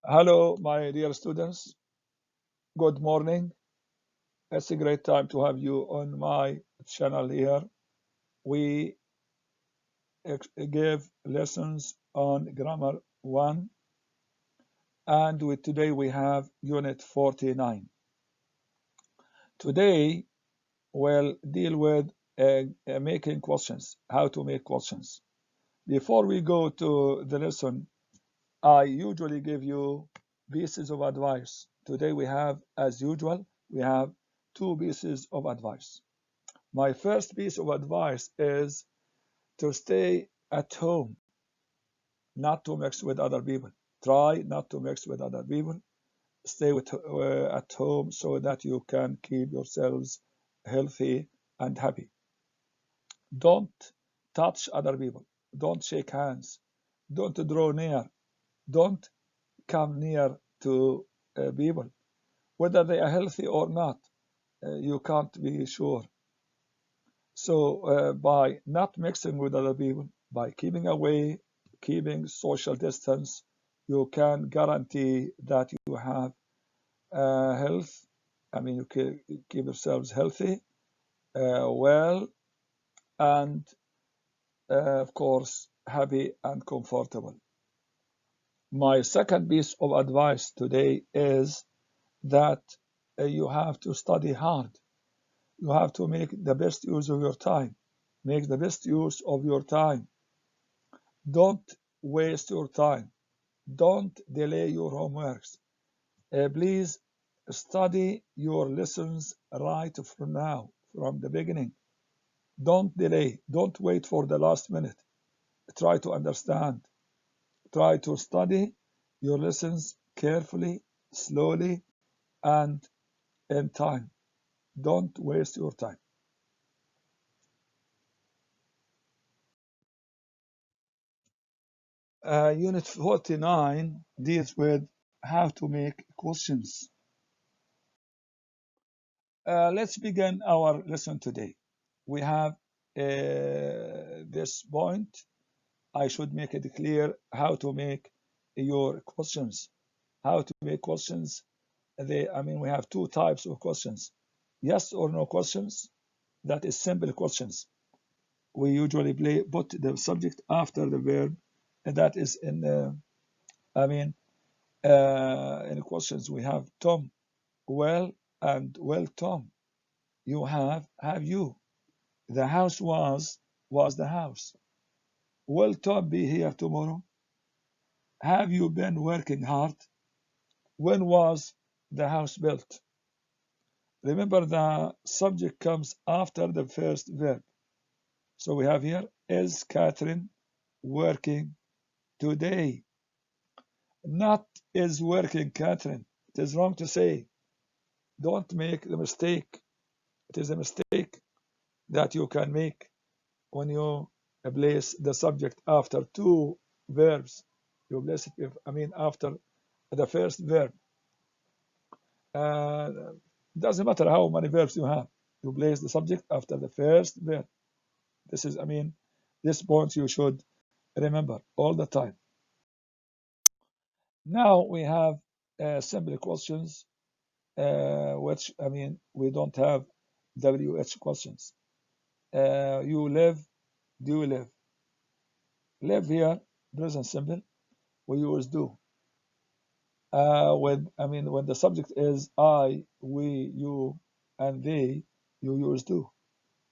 Hello, my dear students. Good morning. It's a great time to have you on my channel here. We give lessons on Grammar 1, and today we have Unit 49. Today we'll deal with making questions, how to make questions. Before we go to the lesson, I usually give you pieces of advice. Today we have, as usual, we have two pieces of advice. My first piece of advice is to stay at home, not to mix with other people. Try not to mix with other people. Stay at home so that you can keep yourselves healthy and happy. Don't touch other people. Don't shake hands. Don't draw near. Don't come near to people. Whether they are healthy or not, you can't be sure. So by not mixing with other people, by keeping away, keeping social distance, you can guarantee that you have health. I mean, you can keep yourselves healthy, well, and of course, happy and comfortable. My second piece of advice today is that you have to study hard. You have to make the best use of your time. Make the best use of your time. Don't waste your time. Don't delay your homeworks. Please study your lessons right from now, from the beginning. Don't delay. Don't wait for the last minute. Try to understand. Try to study your lessons carefully, slowly, and in time. Don't waste your time. Unit 49 deals with how to make questions. Let's begin our lesson today. We have this point. I should make it clear how to make your questions. How to make questions. We have two types of questions. Yes or no questions. That is simple questions. We usually put the subject after the verb. And that is I mean, in questions we have Tom, well, and well, Tom. You have you. The house was the house. Will Tom be here tomorrow? Have you been working hard? When was the house built? Remember, the subject comes after the first verb. So we have here, is Catherine working today? Not is working Catherine. It is wrong to say. Don't make the mistake. It is a mistake that you can make when you place the subject after two verbs. You place it, after the first verb. Uh, doesn't matter how many verbs you have. You place the subject after the first verb. This is, this point you should remember all the time. Now we have simple questions, which, we don't have WH questions. You live, do you live? Live here, present simple, we use do. When the subject is I, we, you, and they, you use do.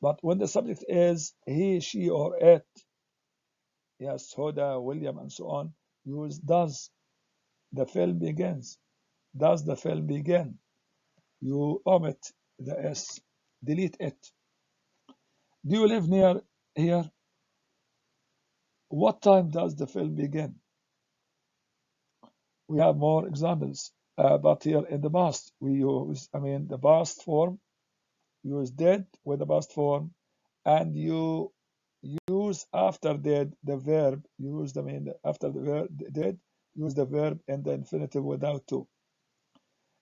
But when the subject is he, she, or it, yes, Hoda, William, and so on, use does. The film begins. Does the film begin? You omit the S, delete it. Do you live near here? What time does the film begin? We have more examples, but here in the past, we use, the past form, use did with the past form, and you use after did the verb, use, after the verb did, use the verb in the infinitive without to.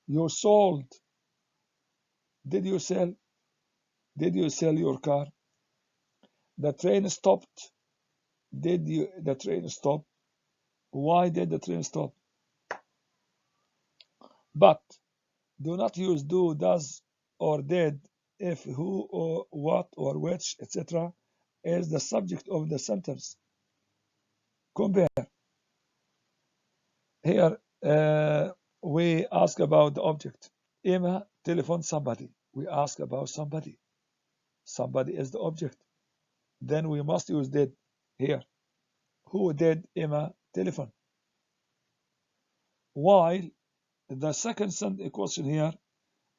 You sold. Did you sell? Did you sell your car? The train stopped. Did you the train stop? Why did the train stop? But do not use do, does, or did if, who, or what, or which, etc. is the subject of the sentence. Compare. Here we ask about the object. Emma telephoned somebody. We ask about somebody. Somebody is the object. Then we must use did here. Who did Emma telephone? While the second question here,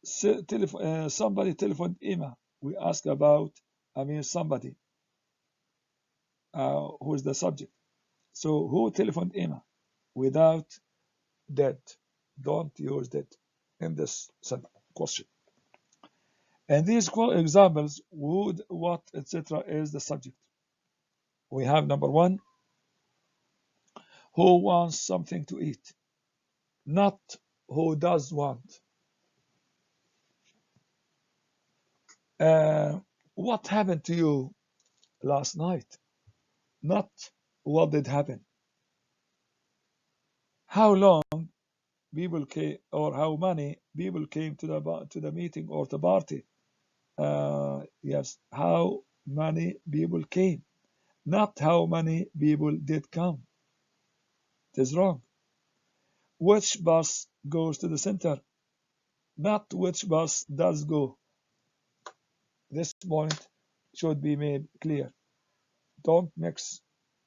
somebody telephoned Emma. We ask about, somebody who is the subject. So who telephoned Emma? Without did. Don't use did in this question. And these examples, would, what, etc. is the subject. We have number one, who wants something to eat, not who does want. What happened to you last night? Not what did happen. How long people came, or how many people came to the meeting or the party? Yes, how many people came, not how many people did come. It is wrong. Which bus goes to the center, not which bus does go. This point should be made clear. Don't mix,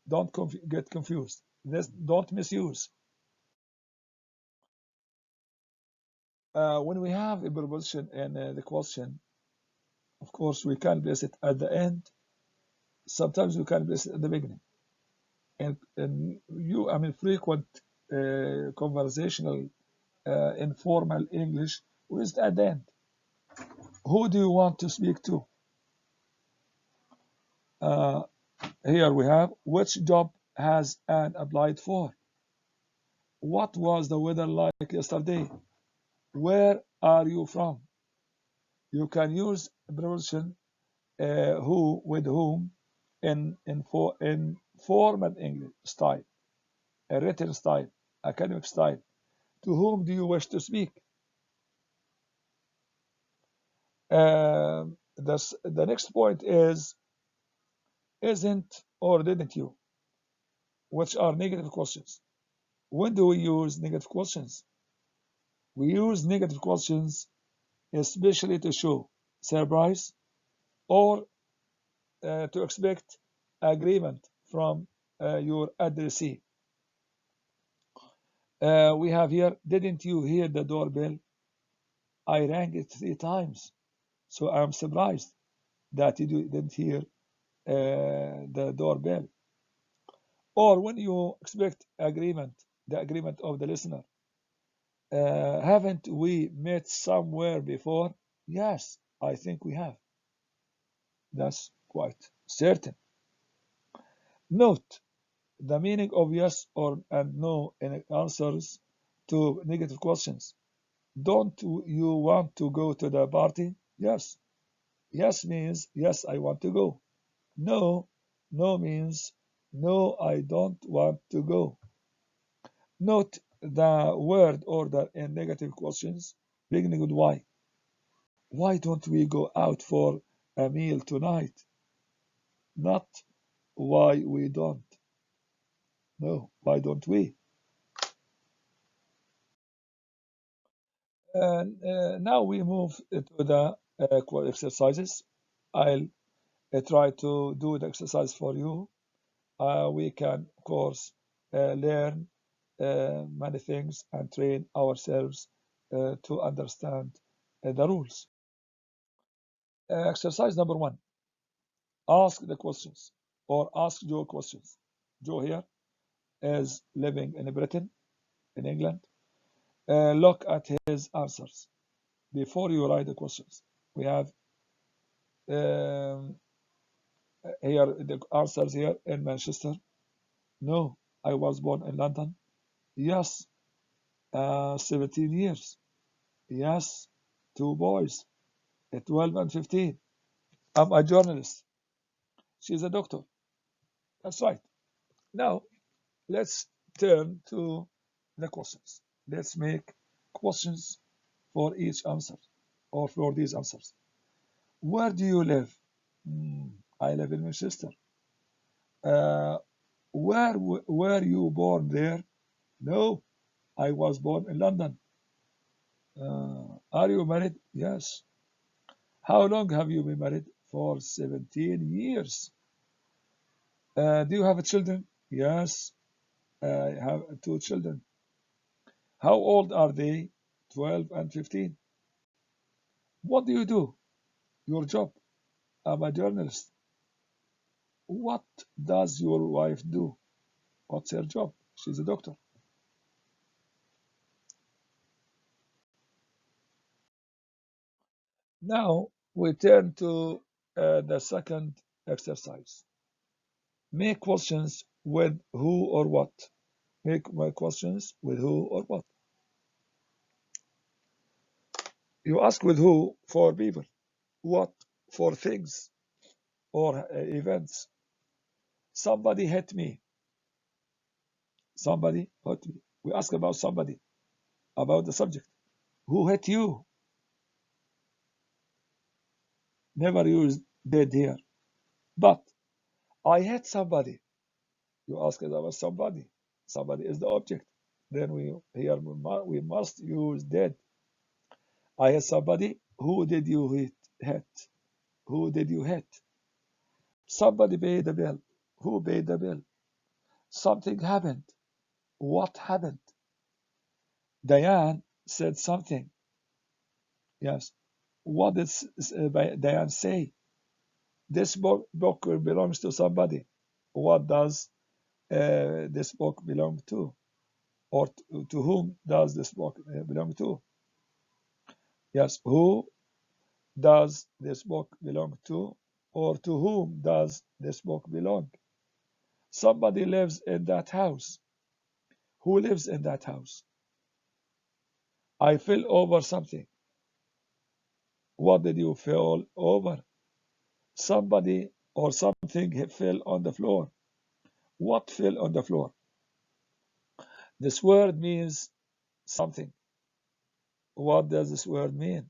don't get confused. Don't misuse. When we have a preposition in the question, of course, we can place it at the end. Sometimes we can place it at the beginning. And frequent conversational, informal English, we use it at the end. Who do you want to speak to? Uh, Here we have, which job has Anne applied for? What was the weather like yesterday? Where are you from? You can use preposition who with whom in formal English style, a written style, academic style. To whom do you wish to speak? The next point is isn't or didn't you, which are negative questions. When do we use negative questions? We use negative questions especially to show surprise or to expect agreement from your addressee. We have here, didn't you hear the doorbell? I rang it 3 times, so I'm surprised that you didn't hear the doorbell. Or when you expect agreement, the agreement of the listener. Haven't we met somewhere before? Yes, I think we have. That's quite certain. Note the meaning of yes or and no in answers to negative questions. Don't you want to go to the party? Yes. Yes means yes, I want to go. No, no means no, I don't want to go. Note the word order in negative questions beginning with why. Why don't we go out for a meal tonight? Not why we don't. No, why don't we? And now we move to the exercises. I'll try to do the exercise for you. We can, of course, learn many things and train ourselves to understand the rules. Exercise number one, ask the questions or ask Joe questions. Joe here is living in Britain, in England. Look at his answers before you write the questions. We have um, here the answers here in Manchester. No, I was born in London. Yes, 17 years. Yes, 2 boys, 12 and 15. I'm a journalist. She's a doctor. That's right. Now, let's turn to the questions. Let's make questions for each answer or for these answers. Where do you live? I live in Manchester. Uh, where were you born there? No, I was born in London. Are you married? Yes. How long have you been married? For 17 years. Do you have children? Yes, I have two children. How old are they? 12 and 15. What do you do? Your job. I'm a journalist. What does your wife do? What's her job? She's a doctor. Now we turn to the second exercise. Make questions with who or what. Make my questions with who or what. You ask with who for people, what for things or events. Somebody hit me. Somebody hit me. We ask about somebody, about the subject. Who hit you? Never use did here. But I hit somebody. You ask about somebody. Somebody is the object. Then we must use did. I hit somebody. Who did you hit? Who did you hit? Somebody paid the bill. Who paid the bill? Something happened. What happened? Diane said something. Yes. What did Diane say? This book belongs to somebody. What does this book belong to? Or to whom does this book belong to? Yes, who does this book belong to? Or to whom does this book belong? Somebody lives in that house. Who lives in that house? I fell over something. What did you fall over? Somebody or something fell on the floor. What fell on the floor? This word means something. What does this word mean?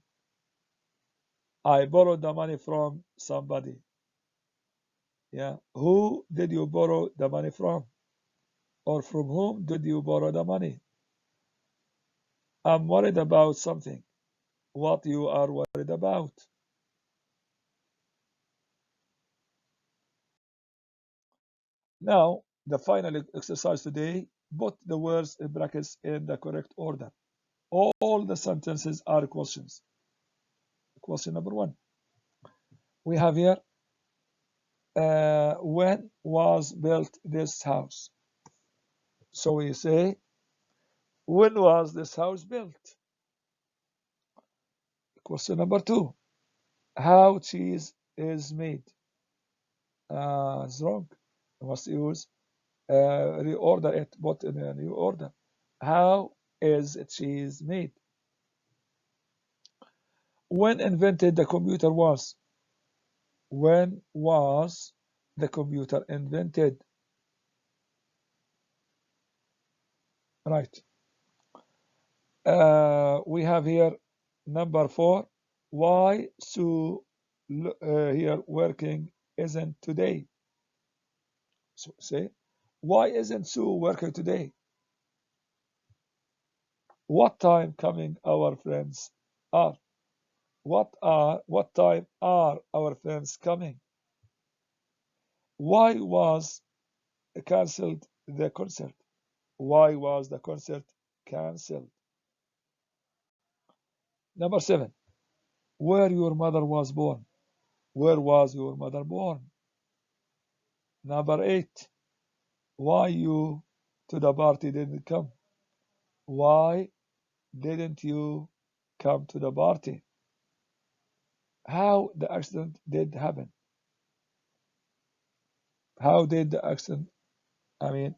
I borrowed the money from somebody. Yeah. Who did you borrow the money from? Or from whom did you borrow the money? I'm worried about something. What you are worried about? Now, the final exercise today, put the words in brackets in the correct order. All the sentences are questions. Question number one. We have here, when was built this house? So we say, when was this house built? Question number two. How cheese is made? It's wrong. You must use reorder it, put in a new order. How is cheese made? When invented the computer was? When was the computer invented? Right. We have here number four. Why Sue here working isn't today? So say, why isn't Sue working today? What time coming our friends are? What time are our friends coming? Why was cancelled the concert? Why was the concert cancelled? Number seven, where your mother was born? Where was your mother born? Number eight, why you to the party didn't come? Why didn't you come to the party? How the accident did happen? How did the accident,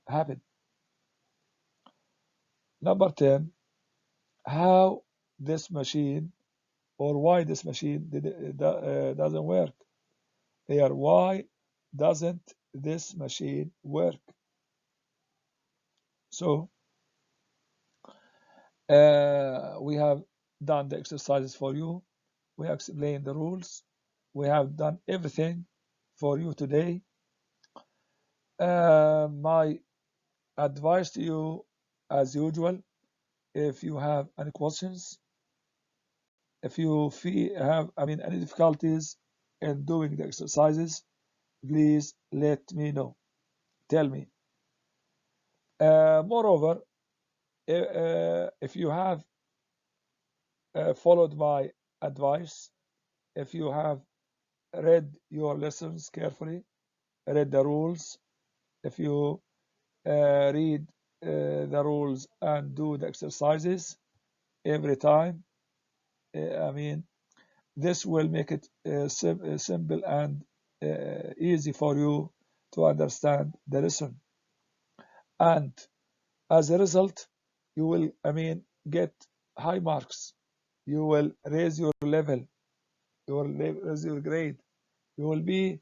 happen? Number 10, how this machine or why this machine doesn't work. Here, why doesn't this machine work? So We have done the exercises for you. We have explained the rules. We have done everything for you today. My advice to you, as usual, if you have any questions, if you have any difficulties in doing the exercises, please let me know. Tell me. Moreover, if you have followed my advice, if you have read your lessons carefully, read the rules, if you read the rules and do the exercises every time, this will make it simple and easy for you to understand the lesson. And as a result, you will, get high marks. You will raise your level. You will raise your grade. You will be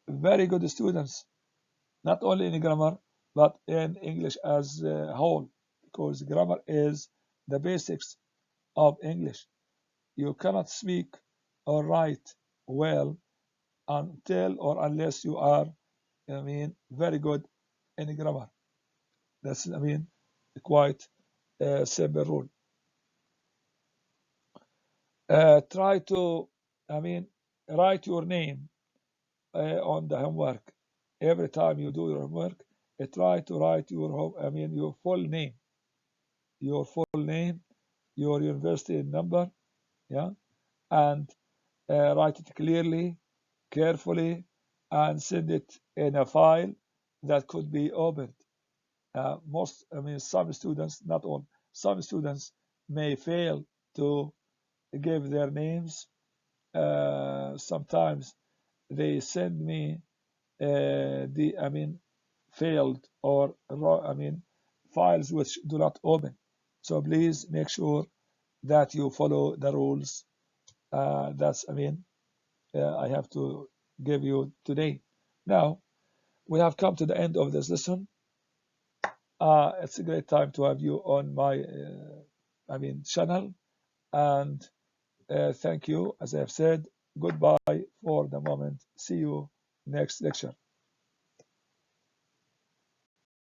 very good students, not only in grammar, but in English as a whole, because grammar is the basics of English. You cannot speak or write well until or unless you are, very good in grammar. That's, quite a simple rule. Try to, write your name on the homework. Every time you do your homework, try to write your your full name, your university number, yeah, and write it clearly, carefully, and send it in a file that could be opened. Some students, not all, some students may fail to give their names. Sometimes they send me failed or files which do not open. So please make sure that you follow the rules. That's I have to give you today. Now we have come to the end of this lesson. It's a great time to have you on my channel, and thank you. As I have said, goodbye for the moment. See you next lecture.